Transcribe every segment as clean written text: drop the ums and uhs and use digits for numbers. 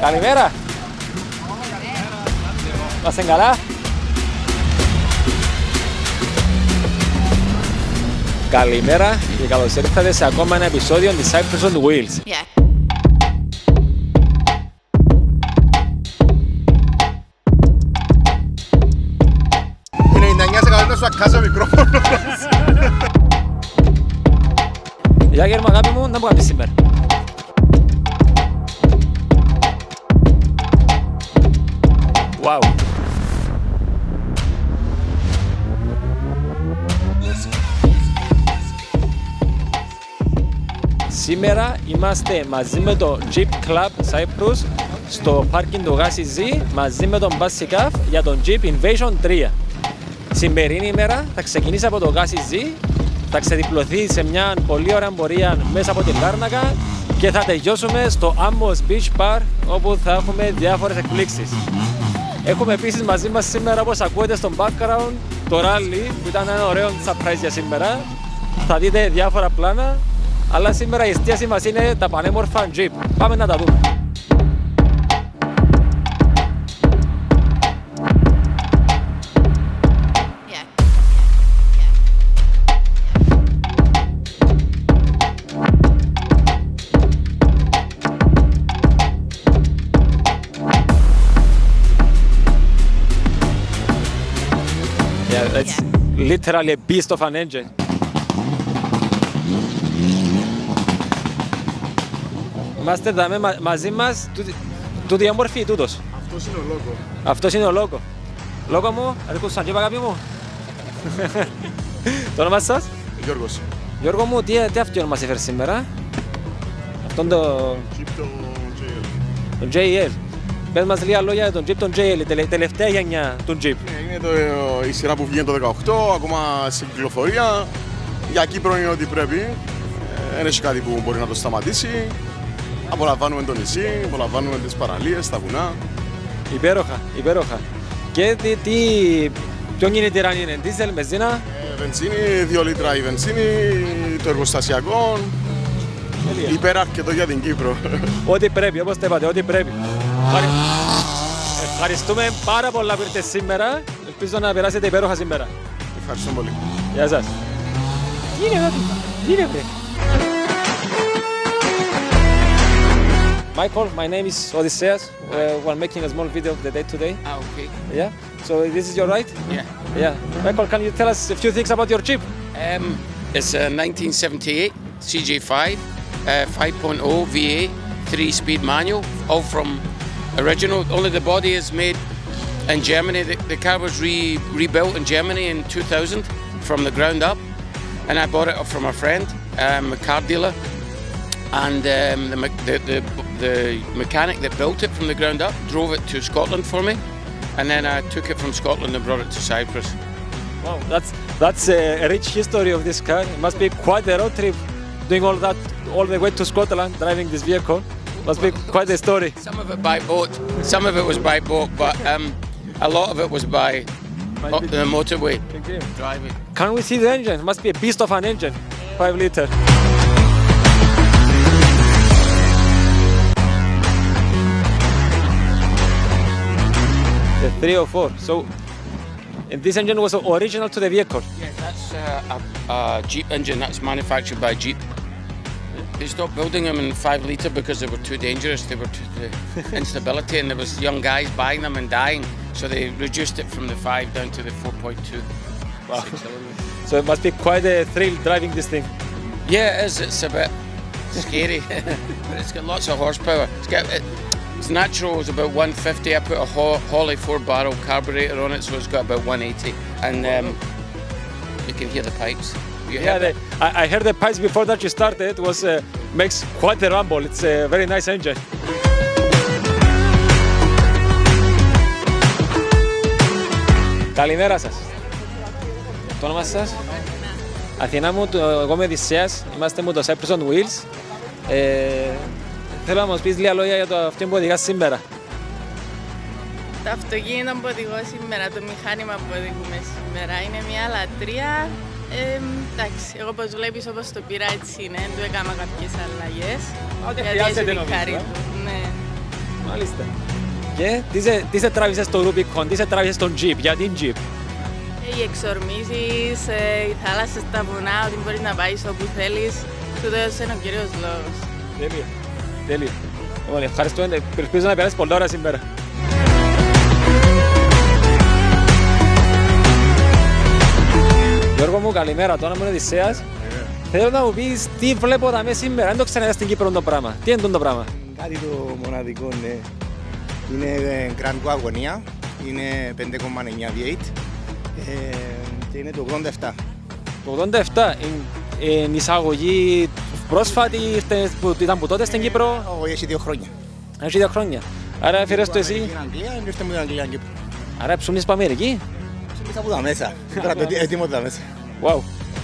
Καλημέρα. Είμαστε καλά. Καλημέρα και καλώς ήρθατε σε ακόμα ένα επεισόδιο της Cyprus on Wheels. Yeah. Είναι 99% να σου ακάσει ο μικρόφωνος. Γεια Γέρμα, αγάπη μου, να μου κάνεις σήμερα. Wow. Σήμερα είμαστε μαζί με το Jeep Club Cyprus στο πάρκινγκ του Γάσι Z μαζί με τον Basicaf για τον Jeep Invasion 3. Σημερινή ημέρα θα ξεκινήσει από το Γάσι Z, θα ξεδιπλωθεί σε μια πολύ ωραία πορεία μέσα από την Λάρνακα και θα τελειώσουμε στο Amos Beach Park όπου θα έχουμε διάφορες εκπλήξεις. Έχουμε επίσης μαζί μας σήμερα, όπως ακούετε στο background, το rally που ήταν ένα ωραίο surprise για σήμερα. Θα δείτε διάφορα πλάνα, αλλά σήμερα η εστίαση μας είναι τα πανέμορφα Jeep. Πάμε να τα δούμε. It's literally a beast of an engine. Είμαστε εδώ μαζί μας, τούτοι όμορφοι ή τούτος. Αυτός είναι ο λόγο. Αυτός είναι ο λόγο. Λόγο μου, αρκούς σαν Jeep αγάπη μου. Το όνομα σας? Γιώργος. Γιώργο μου, τι αυτόν μας έφερε σήμερα? Αυτόν το... Jeep το JL. Το JL. Πες μας λίγα λόγια για τον Jeep τον JL, η τελευταία γενιά του Jeep. Είναι η σειρά που βγήκε το 18, ακόμα σε κυκλοφορία. Για Κύπρο είναι ό,τι πρέπει. Δεν έχει κάτι που μπορεί να το σταματήσει. Απολαμβάνουμε το νησί, απολαμβάνουμε τις παραλίες, τα βουνά. Υπέροχα, υπέροχα. Και ποιον είναι η τυράννη, είναι δίζελ, μπενζίνα? Βενζίνη, 2 λίτρα η βενζίνη, το εργοστασιακό. Υπεραρκετό για την Κύπρο. Ό,τι πρέπει, όπως τα είπατε, ό,τι πρέπει. Ευχαριστούμε πάρα πολλά που ήρθατε σήμερα. Ελπίζω να περάσετε υπέροχα σήμερα. Ευχαριστώ πολύ. Γεια σας. Michael, my name is Odysseus. We're making a small video of the day today. Ah, okay. Yeah. So this is your right? Yeah. Yeah. Michael, can you tell us a few things about your Jeep? It's a 1978 CJ5, 5.0 V8, 3-speed manual, all from original. Only the body is made in Germany. The car was rebuilt in Germany in 2000 from the ground up, and I bought it from a friend, a car dealer, and the mechanic that built it from the ground up drove it to Scotland for me, and then I took it from Scotland and brought it to Cyprus. Wow, that's a rich history of this car. It must be quite a road trip, doing all that all the way to Scotland, driving this vehicle. Must be quite a story. Some of it by boat, some of it was by boat, but a lot of it was by the motorway driving. Can we see the engine? It must be a beast of an engine, 5 liter. The 304. So, and this engine was original to the vehicle. Yeah, that's a Jeep engine that's manufactured by Jeep. They stopped building them in 5 litre because they were too dangerous. They were the instability, and there was young guys buying them and dying. So they reduced it from the 5 down to the 4.2. Wow. So it must be quite a thrill driving this thing. Yeah, it is. It's a bit scary, but it's got lots of horsepower. It's natural. It's about 150. I put a Holley 4-barrel carburetor on it, so it's got about 180. And you can hear the pipes. I heard the pipes before that you started. It was makes quite a rumble. It's a very nice engine. Καλημέρα σας. Το όνομα σας? Αθηνά μου, εγώ είμαι Οδυσσέας. Είμαστε με το Cyprus on Wheels. Θέλω να μας πεις λίγα λόγια για το αυτό που οδηγάς σήμερα. Το αυτοκίνητο που οδηγώ σήμερα, το μηχάνημα που οδηγούμε σήμερα είναι μια λατρεία. Εντάξει, εγώ όπως βλέπεις όπως το πήρα έτσι είναι, του έκανα κάποιες αλλαγές. Ό,τι χρειάζεται νομίζω. Ναι. Μάλιστα. Και τι σε τράβησε στο Rubicon, τι σε τράβησε στον Jeep, γιατί Jeep. Οι εξορμήσεις, οι θάλασσες, τα βουνά, ότι μπορείς να πάεις όπου θέλεις. Τούτος είναι ο κύριος λόγος. Τέλεια. Τέλεια. Λοιπόν, ευχαριστούμε. Ελπίζω να περάσεις πολλά ώρα σήμερα. Γιώργο μου, καλημέρα. Το όνομα μου είναι Οδυσσέας. Θέλω να μου πεις τι βλέπω τα μέσα σήμερα. Δεν το ξαναδεί στην Κύπρο το πράγμα. Τι είναι το πράγμα. Κάτι το μοναδικό, ναι. Είναι Grand Wagonia, είναι 5,9 V8 και είναι το 87. Το 87 είναι εισαγωγή πρόσφατη, ήταν που τότε στην Κύπρο. Όχι, έχει 2 χρόνια. Έχει 2 χρόνια. Άρα έφερες το εσύ. Στην Αγγλία, ήρθε μου την Αγγλία και Κύπρο. Άρα ψουμνείς από Αμερική. Μέσα από τα μέσα. Τώρα το έτοιμο τα μέσα. Wow,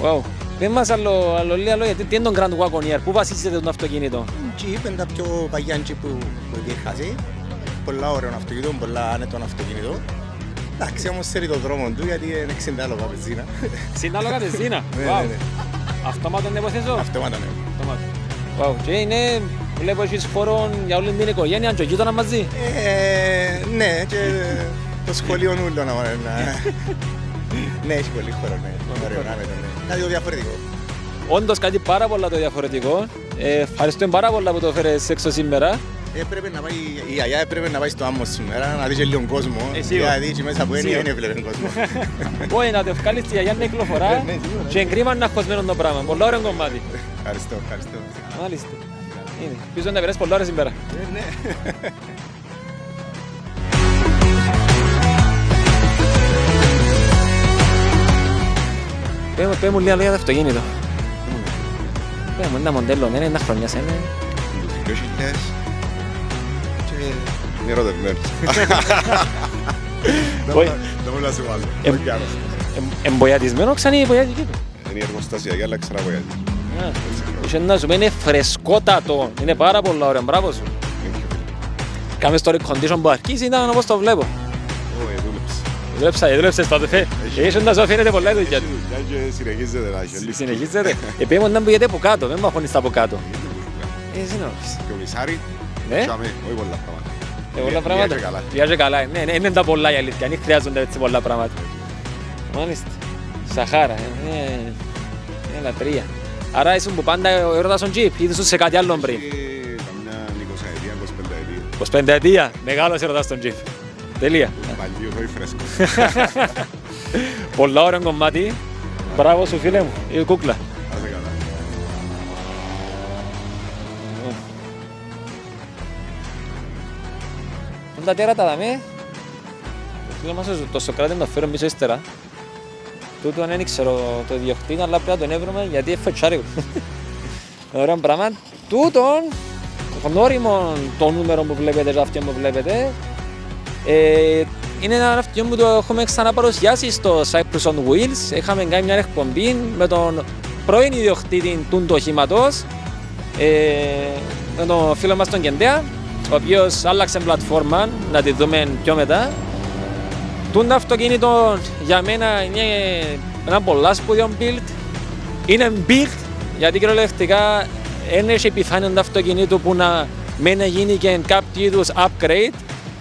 wow. Πες μας άλλο λίγα λόγια, τι είναι το Grand Wagoneer, πού βασίζεται το αυτοκίνητο. Jeep είναι τα πιο παγιά Jeep που υπήρχε. Πολλά ωραίο αυτοκίνητο, πολλά άνετο αυτοκίνητο. Εντάξει, όμως θέλει τον δρόμο του γιατί είναι 60 άλογα βενζίνα. Συνάλογα βενζίνα. Ναι. Αυτόματο είναι υποθέσω. Αυτόματα, ναι. Wow. Και είναι, βλέπω έχεις χώρο για όλη την οικογένεια και γείτονα μαζί. Ναι, και το σχολείο ούλο να μάθει. Ναι, έχει πολύ χώρο, ναι. Ωραίο, άνετο, ναι. Κάτι το διαφορετικό. Όντως κάτι πάρα πολλά το διαφορετικό. Ευχαριστούμε πάρα πολλά που το φέρες έξω σήμερα. Η γιαγιά έπρεπε να πάει στο άμμο σήμερα, να δει και λίγο κόσμο. Γιατί εκεί μέσα που είναι, δεν έβλεπε κόσμο. Όχι, να το βγάλεις τη γιαγιά να κυκλοφορά και εγκρίμα να χωσμένο το πράγμα. Πολλά ωραίο κομμάτι. Ευχαριστώ. Μάλιστα. Είναι. Πίσω να περάσεις πολλά ώρα σήμερα. Ναι. Πες μου λίγα λόγια το αυτοκίνητο. Πες μου ένα μοντέλο, είναι ένα χρονιάς, είναι. Τους 2000 και είναι ερωτευμένος. Δεν μπορεί να σε βάλω. Εμποιατισμένο ξανά η εμποιατική του. Είναι εργοστασιακή αλλά ξαναβοιατική. Είχε να σου πει είναι φρεσκότατο, είναι πάρα πολύ ωραίο, μπράβο σου. Κάμε στο recondition που αρχίσει ήταν όπως το βλέπω. Όχι, Δούλεψες το αδεφέ. Είχε να σου φαίνεται πολλά δουλειά του. και συνεχίζεται να έχει. Συνεχίζεται. Επίμουν να μπηγαίνετε από κάτω, δεν μαχώνεις από κάτω. Συνόφεις. Και ο Μισάρι, Ναι. τσάμε, όχι πολλά πράγματα. Πολλά πράγματα. Βιάζει καλά. Βιάζει καλά. Ναι, είναι τα πολλά η αλήθεια. Δεν χρειάζονται έτσι πολλά πράγματα. Μάλιστα. Σαχάρα. Είναι λατρεία. Άρα ήσουν που πάντα έρωτας στον Jeep ή ήσουν σε κάτι άλλο πριν. Καμιά 20 ετία, 25 ετία. 25 ετία. Μεγάλος έρωτας στον Jeep. Τελεία. Παλιούς, όχι φρέσκος. Πολλά ωραίο κομμάτι. Μπράβο σου φίλε μου. Η κούκλα. Άσε καλά. Τα τέρατα δαμε. Το φίλο μας το Σοκράτη το φέρω πίσω ύστερα. Τούτο δεν ξέρω το διοκτήτη, αλλά πρέπει να τον έβρουμε γιατί εφετσάρει. Ωραίο πράγμα. Τούτον, γνώριμο το νούμερο που βλέπετε, το αυτιό που βλέπετε, είναι ένα αυτιό που το έχουμε ξαναπαρουσιάσει στο Cyprus on Wheels. Είχαμε κάνει μια εκπομπή με τον πρώην ιδιοκτήτη του οχήματος, με τον φίλο μας τον Κεντέα, ο οποίος άλλαξε πλατφόρμα, να τη δούμε πιο μετά. Το αυτοκίνητο για μένα είναι ένα πολλά σπουδαίο build. Είναι build γιατί κυριολεκτικά δεν έχει επιφάνεια το αυτοκίνητο που να μένει γίνει και κάποιο είδους upgrade.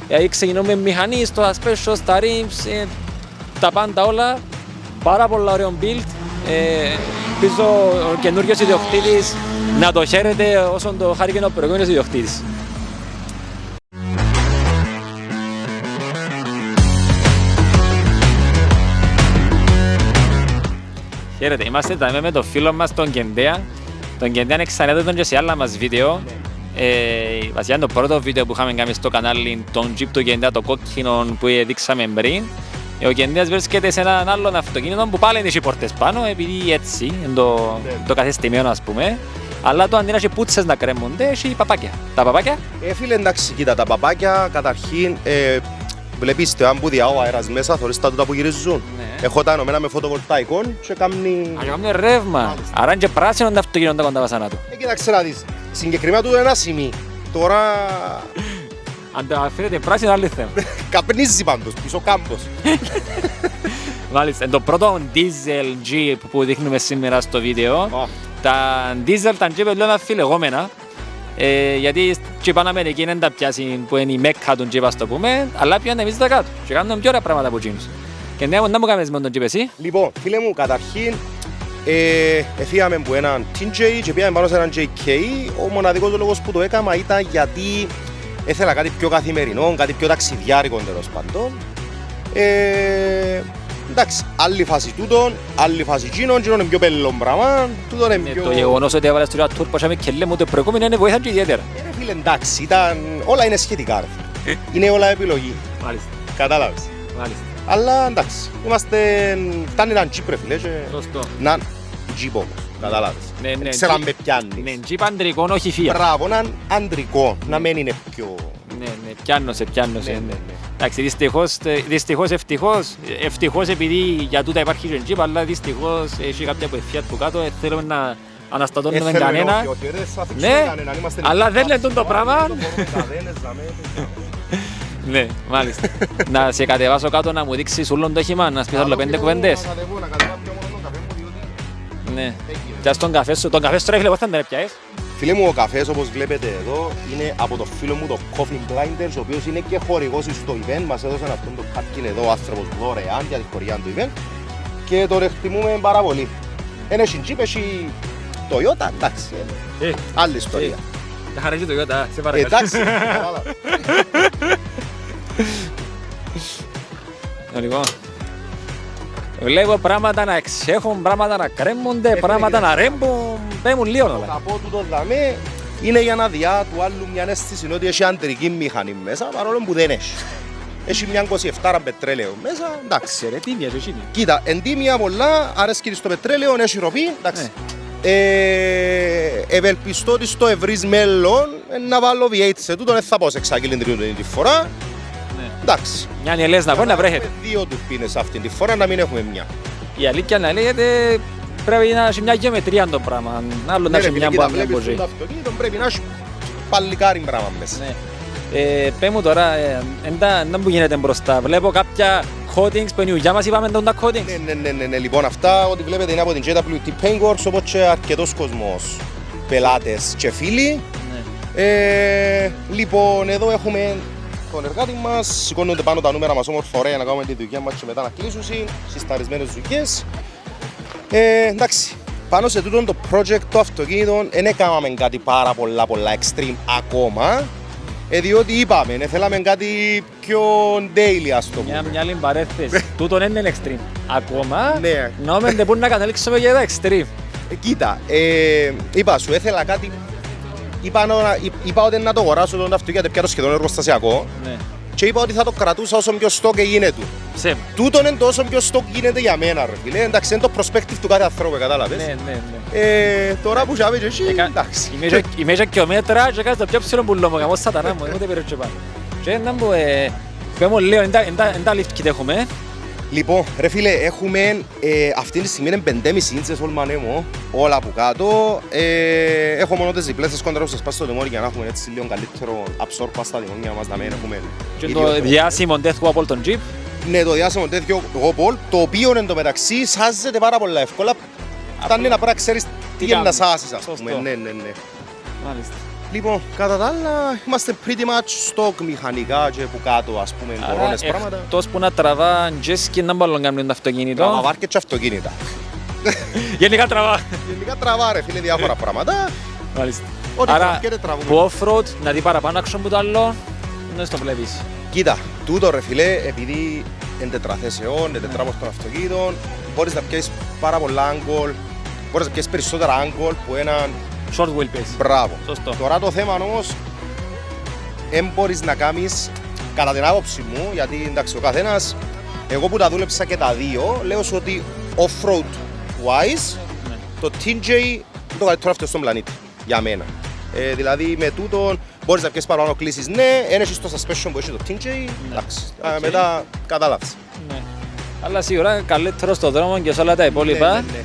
Δηλαδή ξεκινούμε με μηχανή, στο ασπέσιο, στα rims, τα πάντα όλα. Πάρα πολλά ωραίο build. Ελπίζω ο καινούριος ιδιοκτήτης να το χαίρεται όσο το χάρηκε ο προηγούμενος ιδιοκτήτης. Χαίρετε, είμαστε εδώ με τον φίλο μας τον Κεντέα. Τον Κεντέα εξανέτω τον και σε άλλα μας βίντεο. Βασικά είναι το πρώτο βίντεο που είχαμε κάνει στο κανάλι, τον Jeep του Κεντέα, το κόκκινο που δείξαμε πριν. Ο Κεντέας βρίσκεται σε έναν άλλον αυτοκίνητο που πάλι έχει πόρτες πάνω, επειδή έτσι είναι το καθεστημένο ας πούμε. Αλλά το αντί να έχει πούτσες να κρέμονται, έχει παπάκια. Τα παπάκια. Φίλε, εντάξει, κοίτα, τα παπάκια καταρχήν βλέπεις το άμπουδια ο αέρας μέσα, θωρείς τα τούτα που γυρίζουν. Ναι. Έχω τα ενωμένα με φωτοβολταϊκό και κάνει... Κάνουν ρεύμα. Άρα είναι και πράσινο τα αυτοκίνητα κοντά βασανά του. Κοίταξε να δεις, συγκεκριμένα του ένα σημείο. Τώρα Αν το αφήνετε πράσινο, άλλο θέμα. καπνίζει πάντως, πίσω κάμπος. Μάλιστα, το πρώτο diesel Jeep που δείχνουμε σήμερα στο βίντεο. Τα diesel, τα Jeep λέω αμφιλεγόμενα. Γιατί και πάνω Αμερική είναι τα πιάσει που είναι η μέκκα του τζιπ, ας το πούμε, αλλά πιάνε εμείς τα κάτω και κάνουν πιο ωραία πράγματα από εκείνους. Και να μου κάνεις με τον τζιπ εσύ. Λοιπόν, φίλε μου, καταρχήν εφύγαμε από έναν TJ και πήγαμε πάνω σε έναν JK. Ο μοναδικός λόγος που το έκανα ήταν γιατί ήθελα κάτι πιο καθημερινό, κάτι πιο ταξιδιάρικο τέλος πάντων. Εντάξει, άλλη φάση τούτον, άλλη φάση εκείνον είναι πιο πέλον πράγμα. Τούτον είναι πιο... Το γεγονός ότι έβαλες τώρα τουρ πάσαμε και λέμε ότι προηγούμενο είναι βοήθαν και ιδιαίτερα. Φίλε, εντάξει, όλα είναι σχετικά. Είναι όλα επιλογή. Μάλιστα. Κατάλαβες. Μάλιστα. Αλλά εντάξει, φτάνει έναν τζιπ ρε φίλε και Σωστό. να τζιπ όμως, κατάλαβες. Ξέρω αν με πιάνεις. Ναι, τζιπ αντρικό, όχι φία. Μπράβο, έναν αντρικό, να μην είναι πιο... Ναι, πιάννωσε. Εντάξει, δυστυχώς, ευτυχώς επειδή για τούτα υπάρχει και τζιπ, αλλά δυστυχώς έχει κάποια ποηθιά του κάτω, θέλουμε να αναστατώνουμε κανένα. Ναι, αλλά δεν λένε το πράγμα. Ναι, μάλιστα. Να σε κατεβάσω κάτω να μου δείξεις ούλον το χυμά, να σπίσεις όλο 5 κουβέντες. Ναι. Και τον καφέ σου τώρα φίλε, πώς θα τον πιάσεις. Φίλε μου, ο καφές όπως βλέπετε εδώ είναι από το φίλο μου το Coffee Blinders, ο οποίος είναι και χορηγός στο event. Μας έδωσαν αυτόν το πάρκιν εδώ ο άνθρωπος δωρεάν για τη χορηγία του event και τον εκτιμούμε πάρα πολύ. Ένα Jeep, έχει Toyota, εντάξει, άλλη ιστορία. Τα χαρίζει το Toyota, σε παρακαλώ. Εντάξει, Λοιπόν, βλέπω πράγματα να εξέχουν, πράγματα να κρέμονται, πράγματα να ρέμπουν, πέμουν λίγο όλα. το καπό του το δαμέ είναι για να διά του άλλου μια αίσθηση ότι έχει αντρική μηχανή μέσα, παρόλο που δεν έχει. Έχει μια 27 πετρέλαιο μέσα, εντάξει. Ρε, τίμια σου είναι. Κοίτα, εντίμια πολλά, αρέσκει στο πετρέλαιο, έχει ροπή, εντάξει. Ευελπιστώ ότι στο ευρύς μέλλον να βάλω V8 σε τούτο, δεν θα πάω σε 6 κιλίνδριο τη φορά. Εντάξει. Μια νιελές να πω να βρέχεται. Δύο τουρπίνες αυτή τη φορά, να μην έχουμε μια. Η αλήθεια να λέγεται πρέπει να έχει μια γεωμετρία το πράγμα. Άλλο να έχει μια μποζή. Το αυτοκίνητο πρέπει να έχει παλικάρι πράγμα μέσα. Πες μου τώρα, δεν μου γίνεται μπροστά. Βλέπω κάποια coatings που είναι η υγειά μας, είπαμε τα coatings. Ναι. Λοιπόν, αυτά ό,τι βλέπετε είναι από την JWT Paintworks, όπως και αρκετός κόσμος, πελάτες και φίλοι. Λοιπόν, εδώ έχουμε τον εργάτη μας, σηκώνονται πάνω τα νούμερα μας όμορφα ωραία να κάνουμε τη δουλειά μας και μετά να κλείσουν συσταρισμένες δουλειές. Εντάξει, πάνω σε τούτο το project το αυτοκίνητο δεν έκαναμε κάτι πάρα πολλά extreme ακόμα, διότι είπαμε, θέλαμε κάτι πιο daily, ας το πούμε. Μια άλλη παρέθεση. Τούτον είναι extreme. Ακόμα, Ναι. νόμεν πού να καταλήξουμε για τα extreme. Κοίτα, είπα σου, ήθελα κάτι. Είπα ότι να το αγοράσω το αυτοκίνητο γιατί πια το σχεδόν εργοστασιακό Ναι. και είπα ότι θα το κρατούσα όσο πιο στόκ γίνεται. Ψέμα. Τούτον είναι το όσο πιο στόκ γίνεται για μένα ρε φίλε. Εντάξει, είναι το perspective του κάθε ανθρώπου, κατάλαβες. Ναι. Τώρα που είχαμε και εσύ, εντάξει. Είμαι και κιλομέτρα και κάνω το πιο ψηλό πουλό μου, καμώς σατανά μου, ούτε πήρω και πάνω. Και να μου πέμω λίγο, εν τα lift kit έχουμε. Λοιπόν, ρε φίλε, έχουμε αυτή τη στιγμή είναι 5,5 ίντσες όλμα νέμο, όλα από κάτω. Έχω μόνο τις διπλές κόντρα που σας πάω στο τιμόνι για να έχουμε έτσι λίγο καλύτερο absorb στα τιμόνια μας, να μην έχουμε... Και το διάσημο Death Wobble τον Jeep. Ναι, το διάσημο τέτοιο Wobble, το οποίο εν τω μεταξύ σάζεται πάρα πολλά εύκολα. Φτάνει να πρέπει να ξέρεις τι είναι να σάσεις, ας πούμε. Ναι. Μάλιστα. Λοιπόν, κατά τα άλλα, είμαστε pretty much stock μηχανικά και που κάτω, ας πούμε, κορώνες πράγματα. Εκτός που να τραβά jet ski, να μπορούν να κάνουν το αυτοκίνητο. Τραβά βάρκες και αυτοκίνητα. Γενικά τραβά. Γενικά τραβά ρε φίλε διάφορα πράγματα. Μάλιστα. Ό,τι Άρα, τραβκέται τραβούμε. που off-road, να δει παραπάνω action που το άλλο, δεν στο βλέπεις. Κοίτα, τούτο ρε φίλε, επειδή είναι τετραθέσεων, είναι τετράπορτων αυτοκίνητων, μπορείς να πιέσεις πάρα πολλά angle, μπορείς να πιέσεις περισσότερα angle που έναν... Short wheelbase. Μπράβο. Σωστό. Τώρα το θέμα όμως, δεν μπορείς να κάνεις, κατά την άποψη μου, γιατί εντάξει ο καθένας, εγώ που τα δούλεψα και τα δύο, λέω σου ότι off-road wise, το TJ είναι το καλύτερο αυτό στον πλανήτη, για μένα. Δηλαδή με τούτον μπορείς να πιέσεις παραπάνω κλήσεις, ναι, δεν έχεις το suspension που έχει το TJ, εντάξει, μετά κατάλαβες. Ναι. Αλλά σίγουρα καλύτερο στον δρόμο και σε όλα τα υπόλοιπα. Ναι.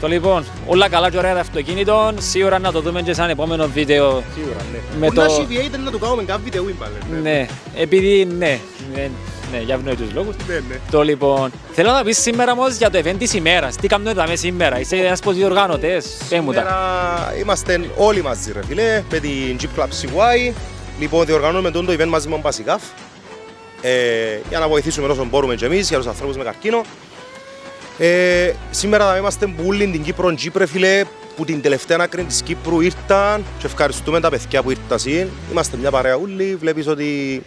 Το λοιπόν, όλα καλά και ωραία τα αυτοκίνητο, σίγουρα να το δούμε και σαν επόμενο βίντεο. Σίγουρα, ναι. Με Που το... να έχει V8 να του κάνουμε κάποιο βίντεο, Ναι, επειδή ναι, Ναι, για ευνοητούς λόγους. Ναι. Το λοιπόν, θέλω να πεις σήμερα όμως για το event της ημέρας. Τι κάνουμε εδώ σήμερα, είσαι ένας από τους διοργάνωτες, πες μου τα. Σήμερα είμαστε όλοι μαζί ρε φίλε, με την Jeep Club CY. Λοιπόν, διοργανώνουμε το event μαζί με τον Μπασικάφ. Για να βοηθήσουμε όσο μπορούμε και εμείς, για τους ανθρώπους με καρκίνο. Σήμερα είμαστε πολύ την Κύπρο Jeep ρε φίλε, που την τελευταία άκρη της Κύπρου ήρθαν και ευχαριστούμε τα παιδιά που ήρθαν. Είμαστε μια παρέα ούλοι, βλέπεις ότι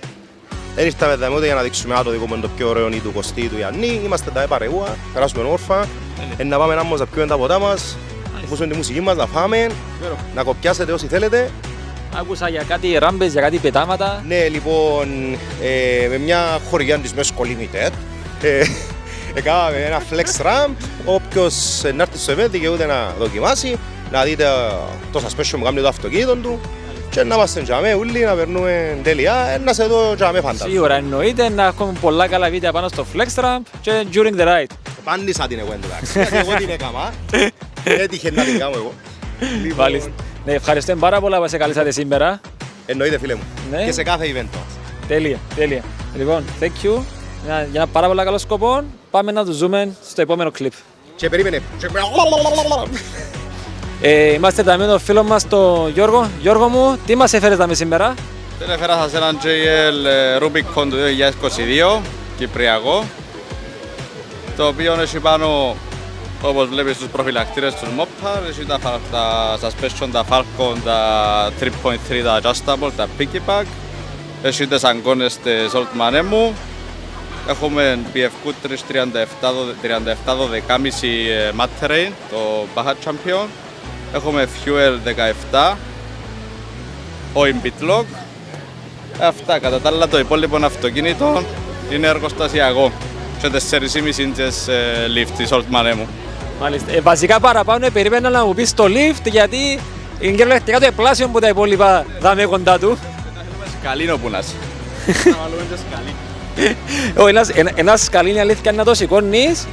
δεν ήρθαμε εδώ ούτε για να δείξουμε το δικό μου το πιο ωραίο ή του Κωστή ή του Ιαννή. Είμαστε τα παρεούα, περάσουμε όμορφα, να πάμε να μας πιούμε τα ποτά μας, να ακούσουμε τη μουσική μας, να φάμε, να κοπιάσετε όσοι θέλετε. Άκουσα για κάτι ράμπες, για κάτι πετάματα. Ναι, λοιπόν, με μια χωριά της Mesco Limited, έκαναμε ένα flex ramp, όποιος να έρθει στο event δικαιούται να δοκιμάσει, να δείτε το suspension που κάνει το αυτοκίνητο του και να είμαστε τζαμέ ούλοι, να περνούμε τέλεια, να σε δω τζαμέ φαντάζομαι. Σίγουρα εννοείται να έχουμε πολλά καλά βίντεο πάνω στο flex ramp και during the ride. Πάντησα την εγώ εντάξει, γιατί εγώ την έκανα, έτυχε να την κάνω εγώ. Μάλιστα. Ναι, ευχαριστούμε πάρα πολλά που σε καλέσατε σήμερα. Εννοείται φίλε μου, Ναι. και σε κάθε event. Τέλεια, τέλεια. Λοιπόν, thank you. Για ένα πάρα πολύ καλό σκοπό, πάμε να το ζούμε στο επόμενο κλιπ. Και περίμενε. Είμαστε εδώ με τον φίλο μας τον Γιώργο. Γιώργο μου, τι μας έφερες δάμε σήμερα? Δεν έφερα σας έναν JL Rubicon του 2022, κυπριακό, το οποίο έχει πάνω, όπως βλέπεις, τους προφυλακτήρες τους Mopar, έχει τα suspension, τα Falcon, τα 3.3, τα adjustable, τα piggyback, έχει τις αγκώνες της Old Manemu, έχουμε BFQ 37 12,5 Matte Terrain, το Baja Champion, έχουμε Fuel 17, OIM Bitlock. Αυτά, κατά τα άλλα το υπόλοιπο αυτοκίνητο είναι εργοστασιακό και 4,5 ίντσες lift της Old Manemu. Μάλιστα. Βασικά παραπάνω περίμενα να μου πεις το lift γιατί είναι κυριολεκτικά το επλάσιο που τα υπόλοιπα δάμε κοντά του. Σκαλίνο που να είσαι. Ένα σκαλίνι αλήθεια να το σηκώνεις.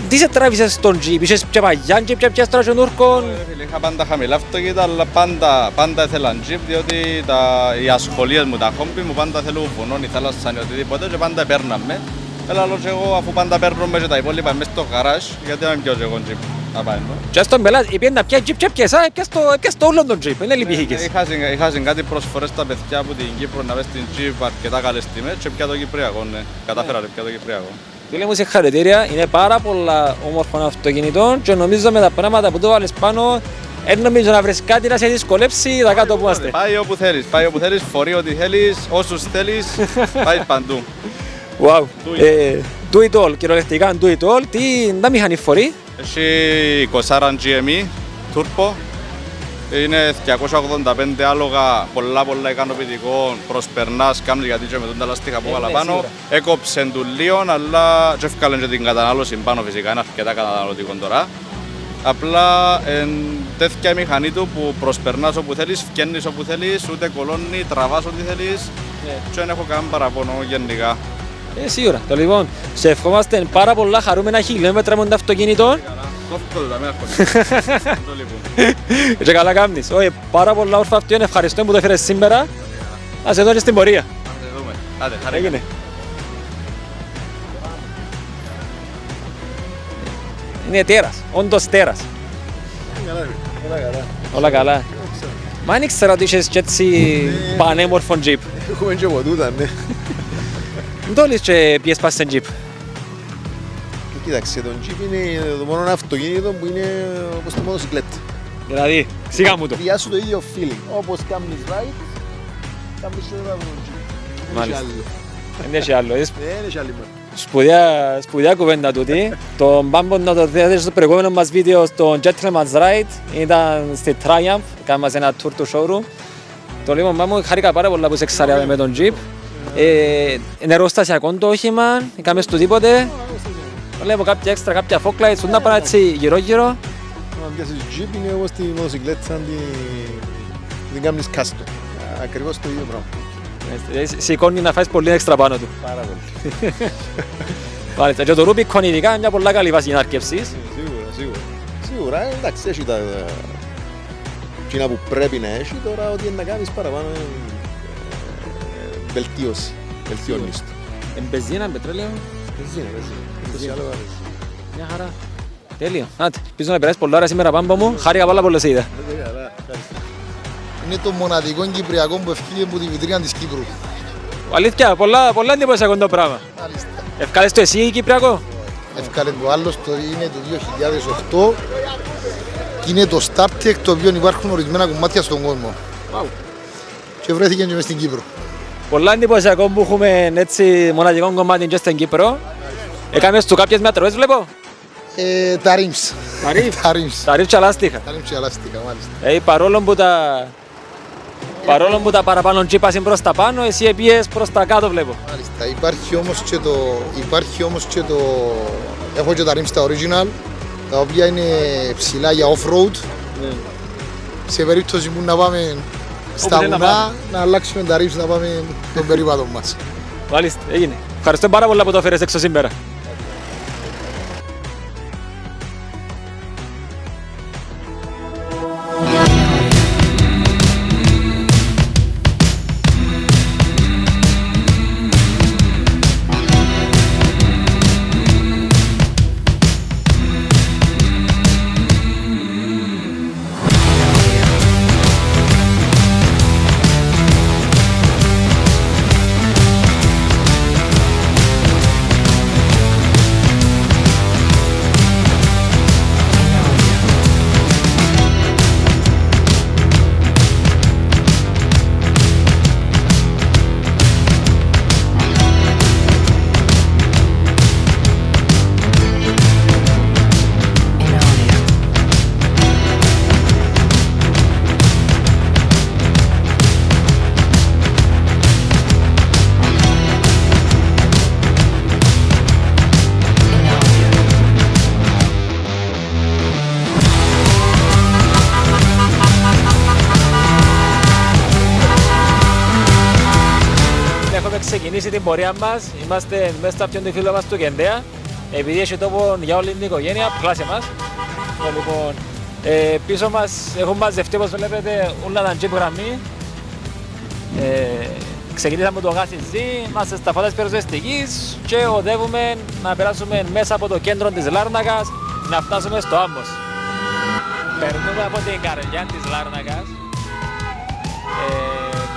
Τι σε τράβησες στον Jeep, είχες πια παγιάν και πια τώρα στον Ούρκον. Είχα πάντα χαμηλά αυτοκίνητα, αλλά πάντα ήθελα Jeep, διότι οι ασχολίες μου, τα χόμπι μου πάντα θέλουν βουνόν ή θάλασσα ή οτιδήποτε και πάντα παίρναμε. Αλλά λόγω εγώ αφού πάντα παίρνουμε και τα υπόλοιπα μέσα στο γαράζ, γιατί να μην πιώσω εγώ Jeep. Και στον πελάτη, είπαν να πια Jeep και πιέσα, πιες το όλο τον Jeep, είναι λυπηθήκες. Είχα κάτι προσφορές στα παιδιά από την Κύπρο να πες στην Jeep αρκετά καλές τιμές και πια το Κυπριακό, ναι. Κατάφερα πια το Κυπριακό. Φίλε μου, συγχαρητήρια, είναι πάρα πολλά όμορφο αυτοκίνητο και νομίζω με τα πράγματα που το βάλεις πάνω δεν νομίζω να βρεις κάτι να σε δυσκολέψει τα κάτω που είμαστε. Πάει όπου θέλεις, φορεί ό,τι θέλεις, όσους θέλεις, πάει παντού. Wow. Do it all, κυριολεκτικά do it all. Τι μηχανή φορεί? Έχει 20 GME, Turbo. Είναι 285 άλογα, πολλά ικανοποιητικό, προσπερνάς, κάνεις γιατί και με τον τα λαστίχα που βάλα πάνω. Έκοψε του λίγο, αλλά και έφκαλε και την κατανάλωση πάνω φυσικά, είναι αρκετά καταναλωτικό τώρα. Απλά τέτοια η μηχανή του που προσπερνάς όπου θέλεις, φκαίνεις όπου θέλεις, ούτε κολώνει, τραβάς ό,τι θέλεις και δεν έχω κανένα παραπονό γενικά. Σίγουρα. Το λοιπόν, σε ευχόμαστε πάρα πολλά χαρούμενα χιλιόμετρα με το αυτοκίνητο. Και καλά κάνεις. Όχι, πάρα πολλά όρθα αυτοί, ευχαριστώ που το έφερες σήμερα. Να σε δω και στην πορεία. Να σε δούμε. Άντε, Έγινε. Είναι τέρας, όντως τέρας. Όλα καλά. Μα αν ήξερα ότι είχες και έτσι πανέμορφον Jeep. Έχουμε και από τούτα, ναι. Μην το λες και πιες πας στην Jeep. Κοίταξε, το Jeep είναι το μόνο αυτοκίνητο που είναι όπως το μοτοσυκλέτα. Δηλαδή, σιγά μου το. Διάσου το ίδιο feeling. Όπως κάνεις ride, κάνεις και το Jeep. Μάλιστα. Δεν έχει άλλο. Δεν έχει άλλη μέρα. Σπουδαία κουβέντα τούτη. Το Μπάμπο να το δείτε στο προηγούμενο μας βίντεο στο Gentleman's Ride. Ήταν στη Triumph, κάναμε ένα tour του showroom. Το λοιπόν Μπάμπο, χάρηκα πάρα πολλά που σε εξαριάμε με τον Jeep. Είναι εργοστασιακό το όχημα, είχαμε στο τίποτε. Βλέπω κάποια έξτρα, κάποια fog lights, να πάνε έτσι γύρω-γύρω. Αν πιάσεις Jeep είναι όπως τη μοτοσυκλέτα, την κάνεις κάστο. Ακριβώς το ίδιο πράγμα. Σηκώνει να φάεις πολύ έξτρα πάνω του. Πάρα πολύ. Μάλιστα, και το Rubicon ειδικά είναι μια πολλά καλή βάση για να αρκεύσεις. Σίγουρα, εντάξει, έχει τα κοινά που πρέπει να έχει, τώρα ό,τι να κάνεις παραπάνω είναι βελτίωση. Βελτιώνεις το. Μπενζίνα, πετρέλαιο. Βενζίνα. Μια χαρά. Τέλειο. Άντε, ελπίζω να περάσεις πολλά ώρα σήμερα πάμπα μου. Χάρηκα πάρα πολύ σε είδα. Είναι το μοναδικό Κυπριακό που ευκήγε από τη βιτρίνα της Κύπρου. Αλήθεια, πολλά εντυπωσιακό το πράγμα. Μάλιστα. Ευκάλες το εσύ Κυπριακό. Ευκάλε το άλλο, είναι το 2008 και είναι το StarTech το οποίο υπάρχουν ορισμένα κομμάτια στον κόσμο. Wow. Και βρέθηκε και μες στην Κύπρο. Πολλά εντυπωσιακό που έχουμε έτσι μοναδικό κομμάτι και στην Κύπρο. Έκαμε σου κάποιες μετροές βλέπω. Τα rims. Τα rims και λάστιχα. Τα rims και λάστιχα, μάλιστα. Παρόλο που τα παραπάνω τζίπας είναι προς τα πάνω, εσύ επίες προς τα κάτω βλέπω. Μάλιστα. Υπάρχει όμως και το... Έχω και τα rims τα original, τα οποία είναι ψηλά για off-road. Ναι. Σε περίπτωση που να πάμε στα βουνά, να αλλάξουμε τα rims να πάμε τον περίπατο μας. Μάλιστα, έγινε. Ευχαριστώ πάρα πολύ που το έφερες έξω σήμερα. Ξεκινήσει την πορεία μας, είμαστε μέσα στο αυτόν το φίλο μας του Κεντέα. Επειδή έχει τόπο για όλη την οικογένεια, πλάσε μας. Λοιπόν, πίσω μας έχουν μαζευτεί, όπως βλέπετε, όλα τα τζιπ γραμμή. Ξεκινήσαμε το γάσι Z, είμαστε στα φώτα της πυροσβεστικής και οδεύουμε να περάσουμε μέσα από το κέντρο της Λάρνακας να φτάσουμε στο Άμπος. Περνούμε από την καρδιά της Λάρνακας.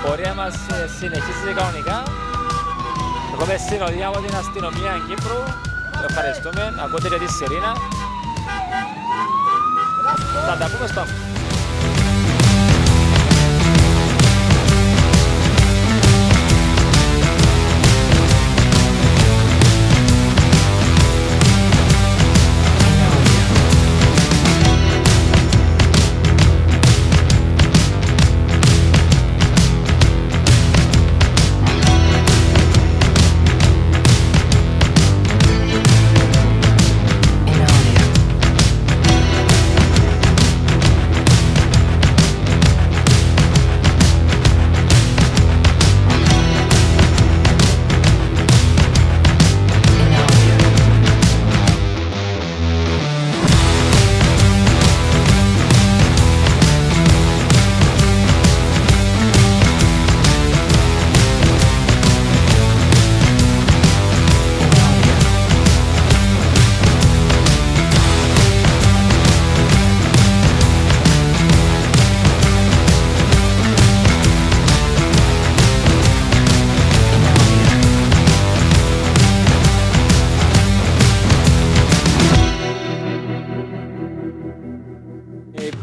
Πορεία μας συνεχίζει κανονικά. Έχουμε συνοδεία από την αστυνομία Κύπρου. Ευχαριστούμε. Ακούτε και τη Σιρήνα. Θα τα πούμε στο Άμπο.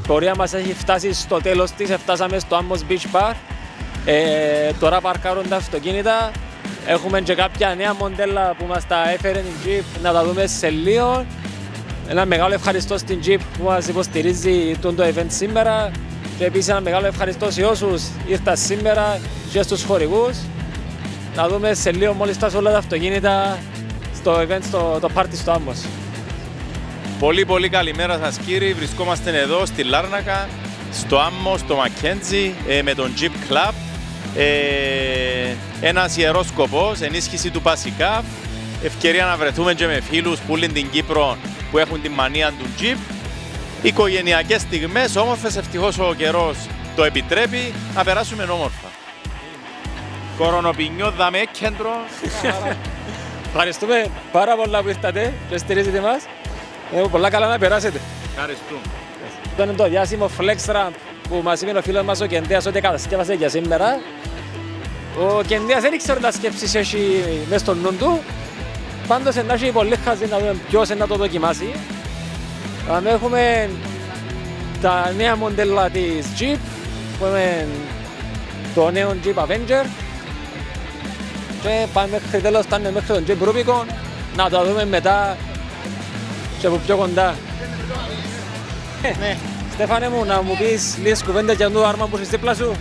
Η πορεία μας έχει φτάσει στο τέλος της, φτάσαμε στο Amos Beach Park. Τώρα παρκάρουν τα αυτοκίνητα. Έχουμε και κάποια νέα μοντέλα που μας τα έφερε η Jeep να τα δούμε σε λίγο. Ένα μεγάλο ευχαριστώ στην Jeep που μας υποστηρίζει το event σήμερα. Και επίσης ένα μεγάλο ευχαριστώ σε όσους ήρθαν σήμερα και στους χορηγούς. Να δούμε σε λίγο μόλις φτάσουν όλα τα αυτοκίνητα στο event, το party στο Amos. Πολύ καλημέρα σας κύριοι, βρισκόμαστε εδώ στη Λάρνακα, στο Άμμο, στο Μακέντζι, με τον Jeep Club. Ένας ιερός σκοπός, ενίσχυση του Πασικάφ, ευκαιρία να βρεθούμε και με φίλους που είναι την Κύπρο που έχουν την μανία του Jeep. Οικογενειακές στιγμές, όμορφες, ευτυχώς ο καιρός το επιτρέπει, να περάσουμε όμορφα. Κορονοπινιό, δαμέ, κέντρο. Ευχαριστούμε πάρα πολλά που ήρθατε και στηρίζετε μας. Πολλά καλά να περάσετε. Ευχαριστούμε. Αυτό είναι το διάσημο Flex Ramp που μας είπε ο φίλος μας ο Κεντέας ότι κατασκεύασε για σήμερα. Ο Κεντέας δεν ήξερε τα σκέψεις έχει μες στο νου του. Πάντως να έχει πολύ χαζί να δούμε ποιος να το δοκιμάσει. Έχουμε τα νέα μοντέλα της Jeep, που είναι το νέο Jeep Avenger. Και πάμε μέχρι τέλος, φτάνουμε μέχρι τον Jeep Rubicon, να το δούμε μετά και από πιο κοντά. Ναι. Στέφανε μου, να μου πεις λίγες κουβέντες για το άρμα που είσαι δίπλα σου.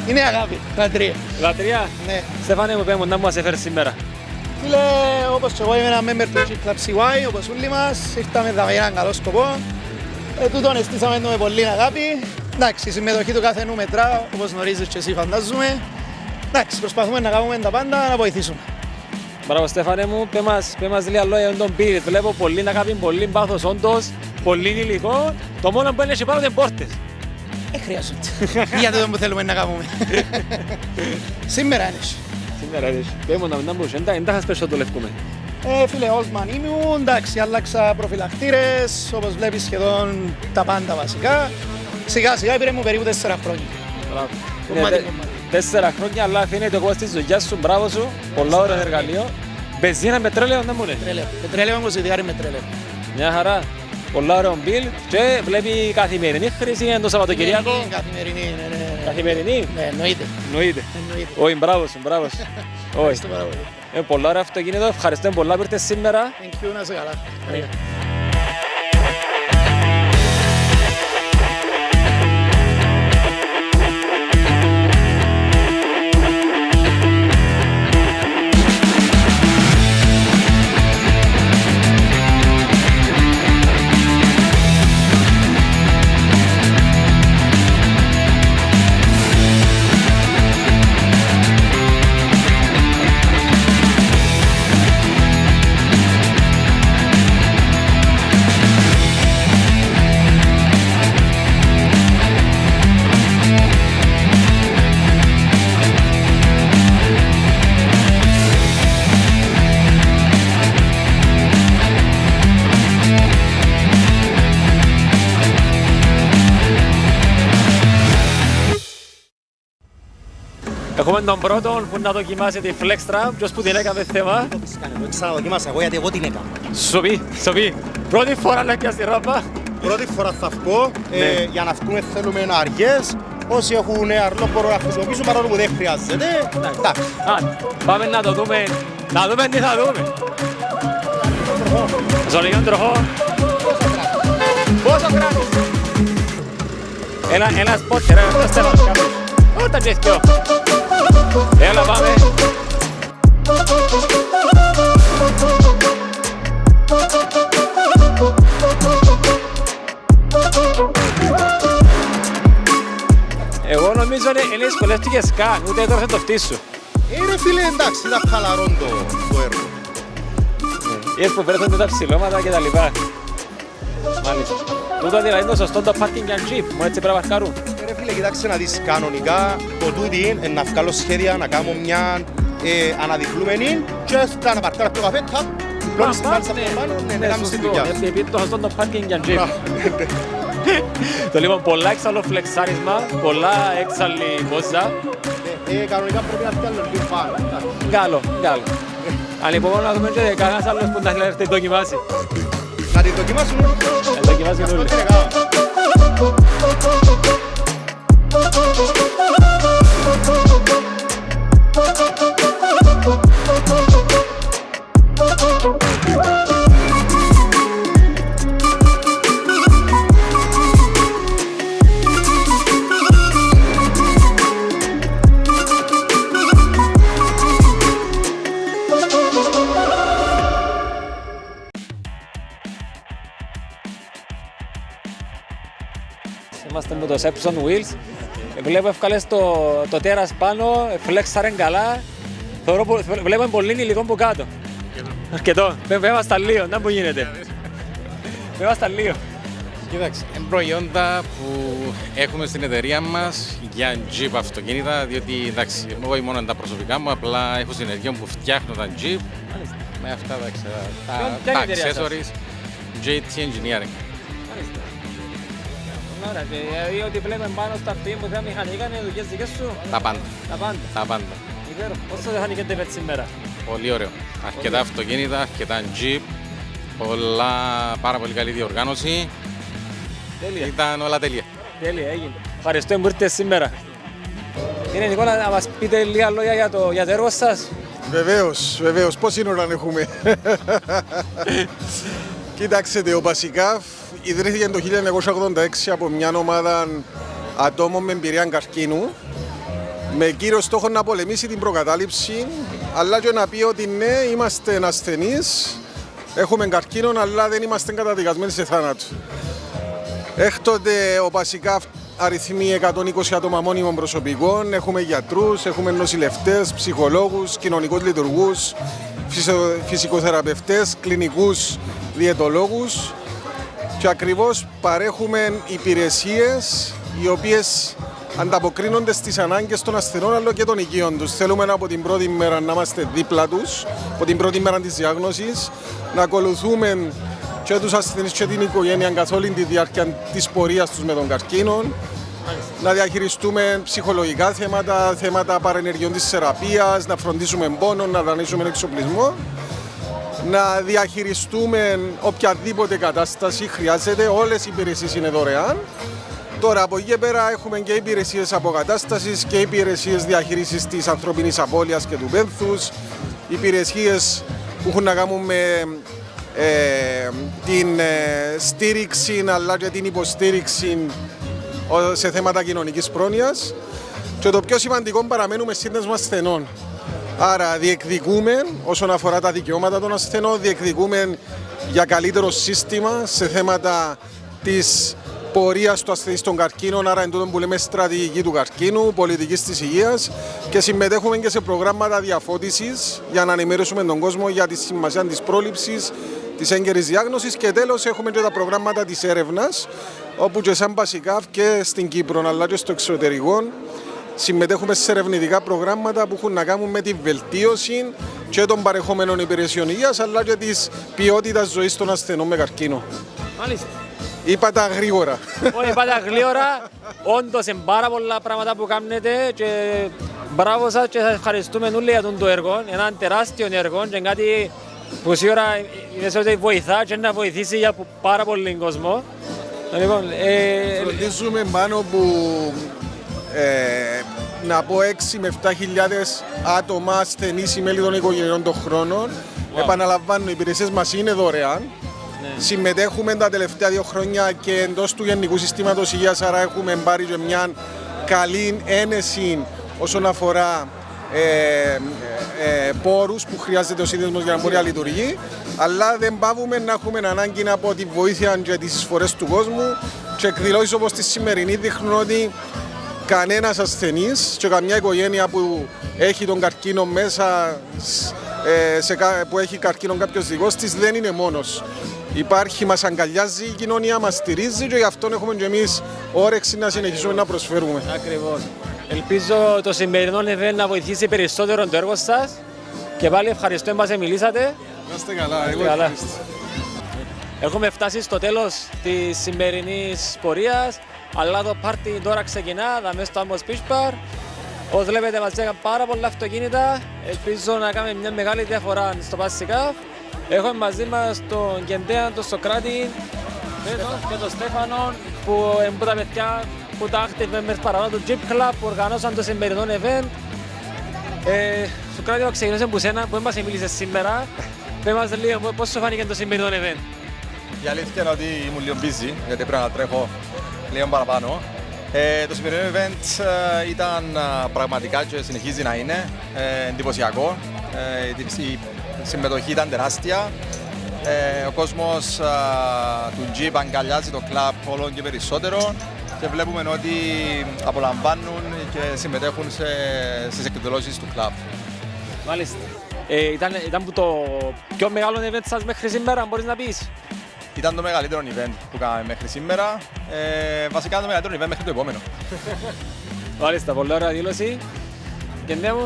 Είναι αγάπη, λατρεία. Λατρεία. Ναι. Στέφανε μου, πες μου, να μου μας έφερες σήμερα. Φίλε, όπως και εγώ είμαι ένα member του Jeep Club CY, όπως όλοι μας, ήρθαμε εδώ για έναν καλό σκοπό. Τούτον αισθήσαμε το με πολύ αγάπη. Εντάξει, η συμμετοχή του καθενού μετρά, όπως γνωρίζεις και εσύ φαντάζομαι. Εντάξει, προσπαθούμε να κάνουμε τα πάντα, να βοηθήσουμε. Μπράβο Στέφανε μου, πες μας λίγα λόγια για τον Build. Βλέπω πολύ αγάπη, πολύ πάθος όντως, πολύ υλικό. Το μόνο που είναι και πάνω είναι πόρτες. Χρειάζονται. Για το που θέλουμε να κάνουμε. Σήμερα είναι. Σήμερα είναι. Πες μου να μπορούσε, δεν τα είχας πέσει το λευκούμε. Φίλε, Oldman ήμουν, εντάξει, άλλαξα προφυλακτήρες, όπως βλέπεις σχεδόν τα πάντα βασικά. Σιγά σιγά πήρε μου περίπου 4 χρόνια. Μπράβο. Κομμάτι. 4 χρόνια, αλλά αφήνεται εγώ στη δουλειά σου, μπράβο σου, πολλά ωραίο εργαλείο. Μπενζίνα με τρέλαιο, δεν μου είναι. Πετρέλαιο όμως ιδιάρι με τρέλαιο. Μια χαρά. Πολλά ωραίο build και βλέπει καθημερινή χρήση είναι το Σαββατοκυριακό. Καθημερινή, ναι. Καθημερινή. Ναι, εννοείται. Όχι, μπράβο σου, μπράβο σου. Ευχαριστώ πάρα πολύ. Πολλά ωραία αυτοκίνητο, ευχαριστούμε πολλά που ήρθες σήμερα. Thank you, να είσαι καλά. Έχουμε τον πρώτον που να δοκιμάσει τη Flex Ramp, ποιος που την έκανε θέμα. Το ξαναδοκίμασα εγώ γιατί εγώ την έκανα. Σοπή. Πρώτη φορά να πιάσει ράμπα. Πρώτη φορά θα βγω, για να βγούμε θέλουμε αργές. Όσοι έχουν αρλό μπορούν να χρησιμοποιήσουν παρόλο που δεν χρειάζεται. Εντάξει. Πάμε να το δούμε, να δούμε τι θα δούμε. Ζωνιόν τροχό. Πόσο κράτης. Ένα σπότ, ρε, το Στέφανος κάποιος. Όταν τσέσκιο. Έλα πάμε. Εγώ νομίζω είναι δυσκολεύτηκες καν, ούτε έτρωσε το φτύσου. Ρε φίλε, εντάξει, ήταν χαλαρόν το έργο. Είδες που βρέθονται τα ψηλώματα και τα λοιπά. Μάλιστα. Τούτο δηλαδή είναι το σωστό το parking για Jeep, μόνο έτσι πρέπει να παρκάρουν. Ρε φίλε, κοιτάξτε να δεις κανονικά, το τούτη να βγάλω σχέδια να κάνω μια αναδιπλούμενη και αυτά να παρκάρω το καφέ, ταπ, πλώνεις την πάλισσα από πάνω, να κάνεις τη δουλειά. Επειδή το σωστό το parking για Jeep. Το λοιπόν, πολλά έξαλλο φλεξάρισμα, πολλά έξαλλη πόσα. Κανονικά πρέπει να φτιάχνω λίγο πάνω. Καλό. Αν λοιπόν να δούμε και κανένας άλλος που να θέλει να δοκιμάσει. Να τη δοκιμάσουν όλοι. Να δοκιμάσουν όλοι. Είμαστε με το Epson Wheels. Βλέπω ευκάλες το τέρας πάνω, φλέξαρεν καλά. Βλέπουμε πολύ υλικό που κάτω. Αρκετό. Βέβαια στα λίγο, να που γίνεται. Βέβαια στα λίγο. Κοίταξε, είναι προϊόντα που έχουμε στην εταιρεία μας για Jeep αυτοκίνητα, διότι εντάξει, εγώ μόνο τα προσωπικά μου, απλά έχω συνεργείο που φτιάχνω τα Jeep με αυτά τα accessories, JT Engineering. Ωραία, και ό,τι βλέπουμε πάνω στα αυτοκίνητα μηχανικά είναι δουλειές δικές σου. Τα πάντα. Τα πάντα. Πόσο μηχανικές δεν σήμερα. Πολύ ωραίο. Αρκετά αυτοκίνητα, αρκετά Jeep, πάρα πολύ καλή διοργάνωση. Τέλεια. Ήταν όλα τέλεια. Τέλεια, έγινε. Ευχαριστώ που ήρθατε σήμερα. Κύριε Νικόλα, να μας πείτε λίγα λόγια για το έργο σας. Βεβαίως. Πόση ώρα έχουμε. Κοιτάξτε, ο Πασικάφ ιδρύθηκε το 1986 από μια ομάδα ατόμων με εμπειρία καρκίνου, με κύριο στόχο να πολεμήσει την προκατάληψη, αλλά και να πει ότι ναι, είμαστε ασθενείς, έχουμε καρκίνο, αλλά δεν είμαστε καταδικασμένοι σε θάνατο. Έκτοτε ο Πασικάφ αριθμεί 120 άτομα μόνιμων προσωπικών, έχουμε γιατρούς, έχουμε νοσηλευτές, ψυχολόγους, κοινωνικούς λειτουργούς, φυσικοθεραπευτές, κλινικούς διαιτολόγους και ακριβώς παρέχουμε υπηρεσίες οι οποίες ανταποκρίνονται στις ανάγκες των ασθενών αλλά και των οικείων τους. Θέλουμε από την πρώτη μέρα να είμαστε δίπλα τους, από την πρώτη μέρα της διάγνωσης, να ακολουθούμε και τους ασθενείς και την οικογένεια καθ' όλη τη διάρκεια της πορείας τους με τον καρκίνο, να διαχειριστούμε ψυχολογικά θέματα παρενεργειών της θεραπείας, να φροντίσουμε πόνο, να δανείσουμε εξοπλισμό, να διαχειριστούμε οποιαδήποτε κατάσταση χρειάζεται, όλες οι υπηρεσίες είναι δωρεάν. Τώρα από εκεί και πέρα έχουμε και υπηρεσίες αποκατάστασης και υπηρεσίες διαχείρισης της ανθρώπινης απώλειας και του πένθους, υπηρεσίες που έχουν να κάνουν με την στήριξη αλλά και την υποστήριξη σε θέματα κοινωνικής πρόνοιας και το πιο σημαντικό, παραμένουμε σύνδεσμο ασθενών. Άρα διεκδικούμε όσον αφορά τα δικαιώματα των ασθενών, διεκδικούμε για καλύτερο σύστημα σε θέματα της πορείας του ασθενή των καρκίνων, άρα εν τούτο που λέμε στρατηγική του καρκίνου, πολιτικής της υγείας, και συμμετέχουμε και σε προγράμματα διαφώτισης για να ενημερώσουμε τον κόσμο για τη σημασία της πρόληψης, της έγκαιρης διάγνωσης, και τέλος έχουμε και τα προγράμματα της έρευνας, όπου και σαν Πασικάφ και στην Κύπρο αλλά και στο εξωτερικό συμμετέχουμε σε ερευνητικά προγράμματα που έχουν να κάνουν με τη βελτίωση και των παρεχόμενων υπηρεσιών υγείας αλλά και της ποιότητας ζωής των ασθενών με καρκίνο. Μάλιστα. Είπα τα γρήγορα. Όχι, είπα τα γρήγορα. Όντως είναι πάρα πολλά πράγματα που κάνετε και μπράβο σας και σας ευχαριστούμε όλοι για το έργο. Ένα τεράστιο έργο και κάτι που σίγουρα είναι ότι βοηθά και να βοηθήσει για πάρα πολύ κόσμο. Λοιπόν, φροντίζουμε πάνω που να πω 6 με 7 χιλιάδες άτομα ασθενείς ή μέλη των οικογενειών των χρόνων. Επαναλαμβάνω, οι υπηρεσίες μας είναι δωρεάν. Συμμετέχουμε τα τελευταία 2 χρόνια και εντός του Γενικού Συστήματος Υγείας, άρα έχουμε πάρει και μια καλή ένεση όσον αφορά πόρους που χρειάζεται ο σύνδεσμος για να μπορεί να λειτουργεί, αλλά δεν πάβουμε να έχουμε ανάγκη από τη βοήθεια και τις εισφορές του κόσμου, και εκδηλώσεις όπως τη σημερινή δείχνουν ότι κανένας ασθενής και καμιά οικογένεια που έχει τον καρκίνο μέσα, που έχει καρκίνο κάποιος δικός της, δεν είναι μόνος. Υπάρχει, μας αγκαλιάζει η κοινωνία, μας στηρίζει και γι' αυτό έχουμε και εμείς όρεξη να συνεχίσουμε να προσφέρουμε. Ακριβώς. Ελπίζω το σημερινό event να βοηθήσει περισσότερο το έργο σας και πάλι ευχαριστώ που μας μιλήσατε. Να είστε καλά. Έχουμε φτάσει στο τέλος της σημερινής πορείας, αλλά το πάρτι τώρα ξεκινά, θα μέσα στο Amos Beach Bar. Όπως βλέπετε μας έκαναν πάρα πολλά αυτοκίνητα, ελπίζω να κάνουμε μια μεγάλη διαφορά στο Πασικάφ. Έχουμε μαζί μας τον Κεντέα, τον Σοκράτη και τον Στέφανο που είναι τα παιδιά που τα active members παραπάνω του Jeep Club που οργανώσαν το σημερινό event. Σοκράτη, θα ξεκινήσω από σένα που μας μίλησες σήμερα. Πες μας λίγο πώς σου φάνηκε το σημερινό event. Η αλήθεια είναι ότι ήμουν λίγο busy γιατί πρέπει να τρέχω λίγο παραπάνω. Το σημερινό event ήταν πραγματικά και συνεχίζει να είναι εντυπωσιακό. Η συμμετοχή ήταν τεράστια. Ο κόσμος του Jeep αγκαλιάζει το κλαμπ όλο και περισσότερο και βλέπουμε ότι απολαμβάνουν και συμμετέχουν στις εκδηλώσεις του κλαμπ. Μάλιστα. Ήταν το πιο μεγάλο event σας μέχρι σήμερα, μπορείς να πεις? Ήταν το μεγαλύτερο event που κάναμε μέχρι σήμερα. Βασικά το μεγαλύτερο event μέχρι το επόμενο. Μάλιστα, πολύ ωραία δήλωση. Και ναι μου,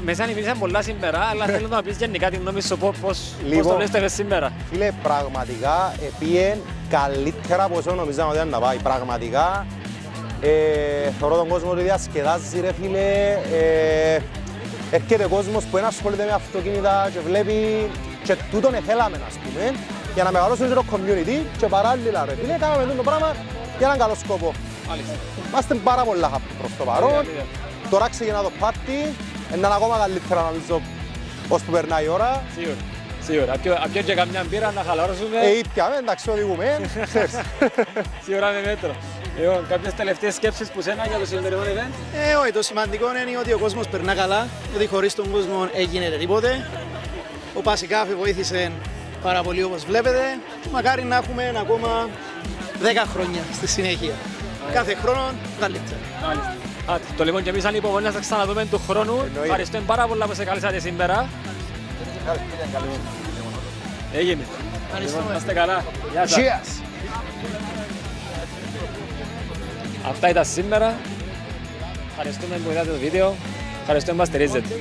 με εσένα μιλήσαν πολλά σήμερα, αλλά θέλω να πεις γενικά την γνώμη σου πώς το λες σήμερα. Φίλε, πραγματικά πήγε καλύτερα από όσο νομίζαμε ότι ήταν να πάει. Πραγματικά, θεωρώ τον κόσμο ότι διασκεδάζει ρε φίλε. Έρχεται κόσμος που ασχολείται με αυτοκίνητα και βλέπει και τούτον θέλαμε, ας πούμε, για να μεγαλώσουμε το community και παράλληλα ρε φίλε, κάναμε το πράγμα για έναν καλό σκοπό. Είμαστε πάρα πολλά happy προς το παρόν. Τώρα ξεκινά το πάρτι, είναι ακόμα καλύτερα νομίζω ως που περνάει η ώρα. Σίγουρα. Απιόν και καμιά μπύρα να χαλαρώσουμε. Ήπιαμε, εντάξει, οδηγούμε. Σίγουρα με μέτρο. Λοιπόν, κάποιες τελευταίες σκέψεις που σένα για το σημερινό event. Όχι, το σημαντικό είναι ότι ο κόσμος περνά καλά, ότι χωρίς τον κόσμο έγινε τίποτε. Ο Πασικάφη βοήθησε πάρα πολύ όπως βλέπετε. Μακάρι να έχουμε ακόμα 10 χρόνια στη συνέχεια. Κάθε χρόνο καλύτερα. Το λοιπόν και εμείς ανυπομονή να σας ξαναδούμε του χρόνου. Ευχαριστούμε πάρα πολλά που σε καλέσατε σήμερα. Έγινε. Είστε καλά. Γεια σας. Αυτά ήταν σήμερα. Ευχαριστούμε που είδατε το βίντεο. Ευχαριστούμε που μας στηρίζετε.